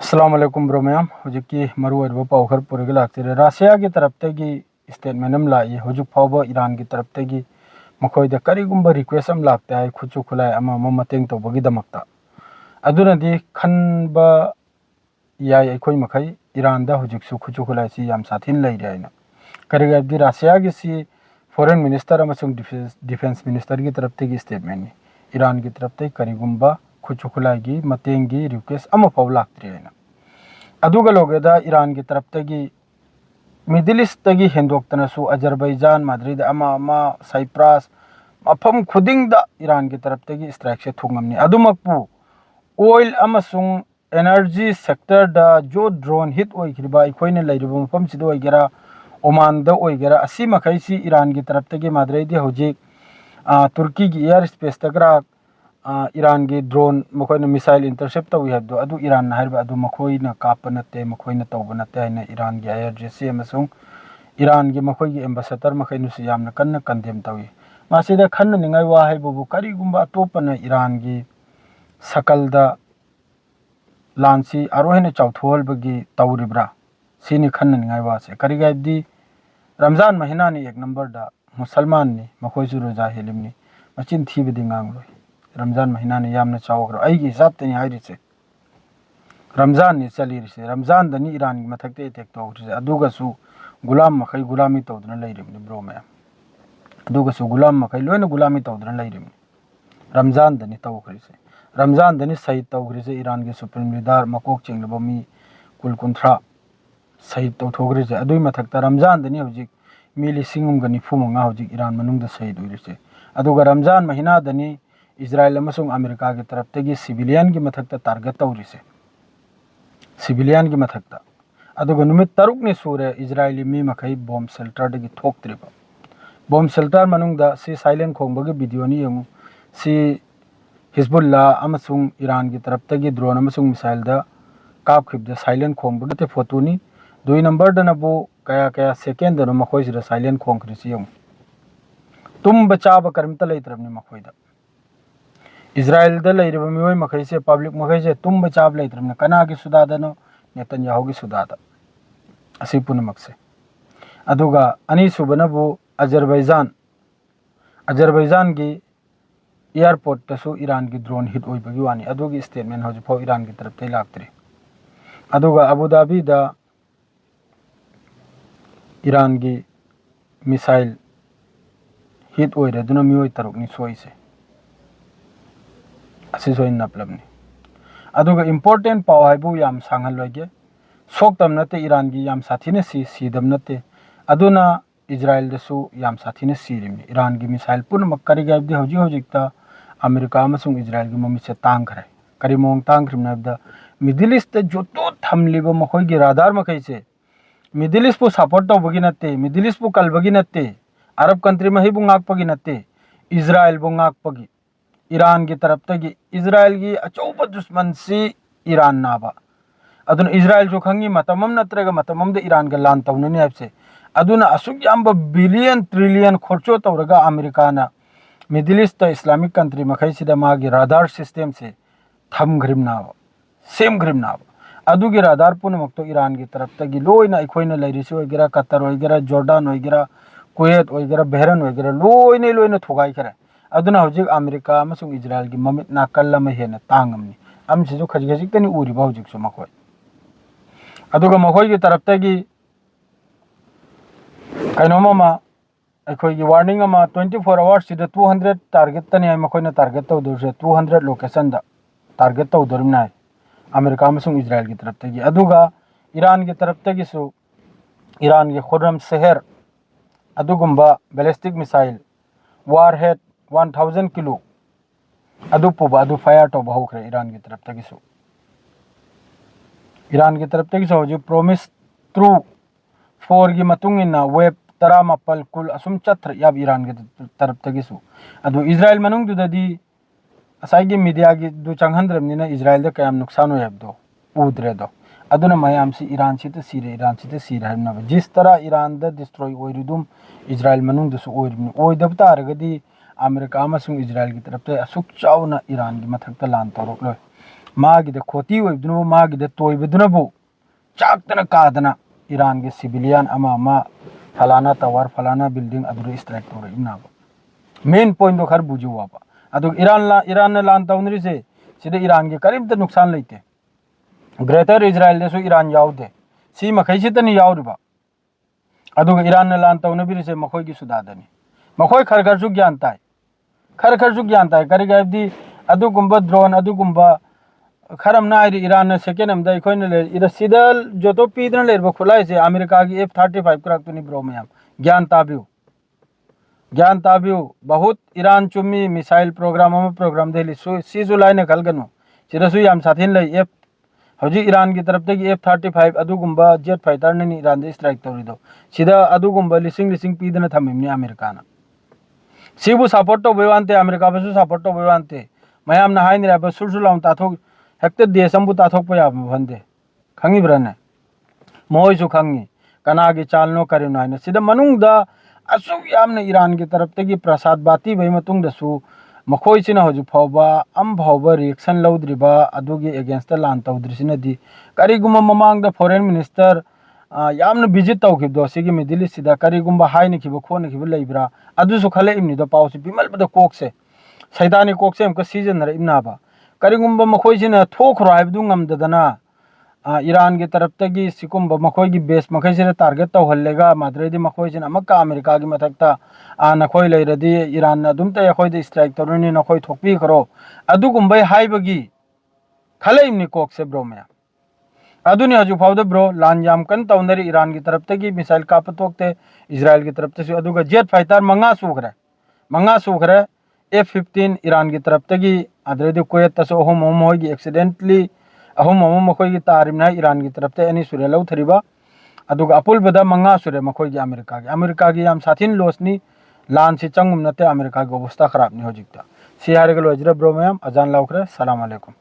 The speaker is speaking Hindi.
अस्सलाम वालेकुम ब्रो मैम हुजुकी मरुअरब पाउखर पुरगे लाक्तिरे रशिया की तरफतगी स्टेटमेंट अम लाई हुजुक फावबा ईरान की तरफतगी मखोयदा करिगुंबा रिक्वेस्ट अम लाक्ते है खुचु खुलाय अमा मतेंग तौबगी दमक्ता अदुनदी खनबा याय अखोय मखै ईरान दा हुजुकसु खुचु खुलाय सी याम साथिन लैरे आइना करिगबदी रशिया की सी फॉरेन मिनिस्टर अमसुंग डिफेंस मिनिस्टर की तरफतगी स्टेटमेंट नि ईरान की तरफतगी करिगुंबा खुचु खुलायगी मतेंगी रिक्वेस्ट अमा फाव लाक्तरे आइना अदुगा लोगेदा ईरान की तरफतगी मिडिल ईस्ट तगी हेंदोक्तनसु अजरबैजान माद्रिद अमा साइप्रस मफम खुदिंगदा ईरान की तरफतगी स्ट्राइक से थुंगमनि अदुमकपु ऑयल अमसुंग एनर्जी सेक्टर दा जो ड्रोन हिट ओइखरिबा इखोइने लैरिबा मफम सिदा ओइगेरा ओमान दा ओइगेरा असि मखैसी ईरान की तरफतगी माद्रिद हौजिक तुर्की की एयर स्पेस तगरा ईरान की ड्रोन मखोइने मिसाइल इंटरसेप्ट तौइ हैबदो अदु ईरान ना हैबा अदु मखोइना काप नते मखोइना तौब नते हैना ईरान की आईआरजीसी अमसुंग ईरान की मखोइगी एम्बेसडर मखैनुसु यामना कन्ना कंडेम तौइ मासिदा खन्न निंगाइ वा हैबबु करिगुंबा अतोपना ईरान की सकलदा लांसी आरोहेने चाउथोलबगी तौरिब्रा सिनि खन्न निंगाइ वासे करिगाइदी रमजान महीना नि एक नंबर दा मुसलमान नि मखोइसु रोजा हेलिमनि मचिन थीबदी ngangloi रमजान महीना ने यामना चावग्र आइगी हिसाब तनी हाइरिसे रमजान नि चलिरिसे रमजान दनी ईरान की मथकते अटैक तौरिसे अदुगसु गुलाम मखै गुलामी तौदना लैरिमनि ब्रो मैम अदुगसु गुलाम मखै लोइना गुलामी तौदना लैरिमनि रमजान दनी तौखरिसे रमजान दनी शहीद तौखरिसे ईरान के सुप्रीम लीडर मकोक चिंगलबा मी कुल कुंथ्रा शहीद तौथोगरिसे अदुई मथकता रमजान दनी हौजिक मी 1995 हौजिक ईरान मनुंगदा शहीद ओइरिसे अदुगा रमजान महीना दनी इजराइल अमसुंग अमेरिका की तरफतगी सिविलियन की मथकता टारगेट तौरिसे सिविलियन की मथकता अदुगा नुमित तरुकनि सूरे इजराइली मी मखै बॉम्ब शेल्टर दगी थोक्त्रिबा बॉम्ब शेल्टर मनुंगदा सी साइलेंट खोंबगे वीडियो नि यंगु सी हिजबुल्ला अमसुंग ईरान की तरफतगी ड्रोन अमसुंग मिसाइल दा कापखिबदा साइलेंट खोंबगे ते फोटो नि दुई नंबर दनबो कया कया सेकेंड दनो मखोइसिदा साइलेंट खोंखरिसि यंगु तुम बचाब करमता लैत्रबनि मखोइदा इजराइल दा लैरिबा मियोय मखैसे पब्लिक मखैसे तुम बचाब लैत्रबनि कना की सुदादनो नेतन्याहु की सुदादा असि पुनमकसे अदुगा अनि सुबनबु अजरबैजान की एयरपोर्ट तसु ईरान की ड्रोन हिट ओइबगी वानी अदुगी स्टेटमेंट हौजिफाव ईरान की तरफ ते लाक्तरे अदुगा अबू धाबी दा ईरान की मिसाइल हिट ओइरे दुना मियोय तरुकनि सोइसे असि सोइन नपलबनि अदुगा इंपोर्टेंट पाव हाइबु याम सांगल लगे सोक्तम नते ईरान की याम साथीने सीदम नते अदुना इजराइल दसु याम साथीने सीरिमनि ईरान की मिसाइल पुनमक करिगाइबदि हौजिकता अमेरिका अमसुंग इजराइल की ममिसे तांगखरे करिमोंग तांगखरिमनाबदा मिडिल ईस्ट जोतो थमलिबा मखोइगी राडार मखैसे मिडिल ईस्ट पु सपोर्ट तौबगी नते मिडिल ईस्ट पु कलबगी नते अरब कंट्री में हिबु ngakpagi नते इजराइल बु ngakpagi ईरान की तरफतगी इजराइल की अचौब दुश्मन सी ईरान नाबा अदुना इजराइल जो खंगी मतमम नत्रगा मतमम दे ईरान का लान तौननि हैबसे अदुना असुक याम्बा बिलियन ट्रिलियन खर्चो तौरगा अमेरिका ना मिडिल ईस्ट इस्लामिक कंट्री मखैसिदा मागी राडार सिस्टम से थमग्रिमनाबा सेमग्रिमनाबा अदुगी राडार पुनमक्तो ईरान की तरफतगी लोइना अखोइना लैरिसि ओइगेरा कतर ओइगेरा जॉर्डन ओइगेरा कुवैत ओइगेरा बहरन ओइगेरा लोइना थोगाइखरे अदुना हौजिक अमेरिका अमसुंग इजराइल की ममित नाकल अमा हेना तांगमनि अमसिजु खजिखजिक्तनि उरिबा हौजिकसु मखोइ अदुगा मखोइ की तरफतगी कैनोमा अखोइगी वार्निंग अमा 24 आवर्स सिदा 200 टारगेट तनि है मखोइना टारगेट तौदुरसे 200 लोकेशन दा टारगेट तौदुरमना है अमेरिका अमसुंग इजराइल की तरफतगी अदुगा ईरान की तरफतगिसु ईरान के खुर्रम शहर अदुगुंबा बैलिस्टिक मिसाइल वारहेड 1000 किलो अदुपुबा अदु फायर तौबा हौखरे ईरान की तरफतगिसु हौजि प्रोमिस थ्रू 4 की मतुंगिना वेब 18 कुल असुम चत्र याब ईरान के तरफतगिसु अदु इजराइल मनुंगदुददी असाइगी मीडिया की दु चंगहंद्रमनिना इजराइल दा कयाम नुकसान होयबदो उद्रेदो अदुना मयाम सी ईरान सीरे हरनब जिस तरह ईरान दा डिस्ट्रॉय ओइरिदुम इजराइल मनुंगदसु ओइरिमनि ओइदब तारगदी अमेरिका अमसुंग इजराइल की तरफ से असुक चावना ईरान की मथकता लान तौरकलोय मागिदे खोती होइबदुनो मागिदे तोइबदुनबु चाकतना कादना ईरान के सिविलियन अमा फलाना टावर फलाना बिल्डिंग अदुरे स्ट्राइक तोरे इनाब मेन पॉइंट दो खर बुझु वापा अदु ईरान ने लान तौनरी से सिदे ईरान के करीब नुकसान लेते ग्रेटर इजराइल देसु ईरान याउदे सी मखैसितनी याउरिबा अदुग ईरान ने लान तौनबिरि से मखोय की सुदादनी मखोय खरखरसु ज्ञान ताय खरखरसु ज्ञान ताय करी गायबदी अदुगुंबा ड्रोन अदुगुंबा खरम ना आइरि ईरान ने सेकेंड अमदा इखोयने ले इरा सिदल जोतो पीदन लेरबो खुलाय से अमेरिका की F-35 क्रक्तुनी ब्रो मयाम ज्ञान ताबियो बहुत ईरान चुम्मी मिसाइल प्रोग्राम देली सी जुलाई ने कलगनु सिरसु याम साथिन ले हजी ईरान की तरफ तक F-35 अदुगुंबा जेट फाइटर ने ईरान दे स्ट्राइक तौरिदो सिदा अदुगुंबा लिसिंग पीदन थमिमनी अमेरिका ना सिबु सपोर्ट तो बेवानते अमेरिका बसु सपोर्ट तो बेवानते मयाम ना हाइनि राब सुरसुलाम ताथोक हेक्ते देशमबु ताथोक पया भंदे खंगी ब्रने मोयसु खंगी कनागी चालनो करिनो हाइना सिदा मनुंगदा असुक यामने ईरान की तरफ तक प्रसाद बाती भई मतुंग दसु मखोइसिना हजु फावबा अम फावबा रिएक्शन लौद्रिबा अदुगी अगेंस्ट लान तौद्रिसिनदी करिगुम ममांग द फॉरेन मिनिस्टर यामने विजिट तौखिबदो सिगी मिडिल ईस्ट सिदा करिगुम हाइनखिबो खोनखिबो लेइब्रा अदुसु खले इमनिदो पाउसि बिमलबदो कोकसे सैतानी कोकसे हमका सीजन रे इमनाबा करिगुम मखोइसिना थोखरो हाइबदु ngamdadana ईरान की तरफ तक सिकुंब मखोई की बेस मखै से टारगेट तौहल्लेगा माद्रेदी मखोइसिना अमक्का अमेरिका की मथक्ता नखोई लेरदी ईरान अदुम तय अखोइद स्ट्राइक तौरनी नखोई थोकपी करो अदुगुंबै हाइबगी खलैमनि कोक से ब्रो में अदुनि हजु फाउद ब्रो लान याम कन तौनरी ईरान की तरफ तक मिसाइल कापतोकते इजराइल की तरफ से अदुगा जेट फाइटर मंगा सुखरे F-15 ईरान की तरफ तक अदरेदी कुवैत तसो होम होगी एक्सीडेंटली अहुम मखोई की तारिमना ईरान की तरफ से एनी सुरे लौथरिबा अदुगा अपुलबदा मंगा सुरे मखोई की अमेरिका की याम साथिन लोसनी लान से चंगुम नते अमेरिका की अवस्था खराब नहीं हो जिकता सियारे के लोजरा ब्रो मैम अजान लाउखरे सलाम अलैकुम।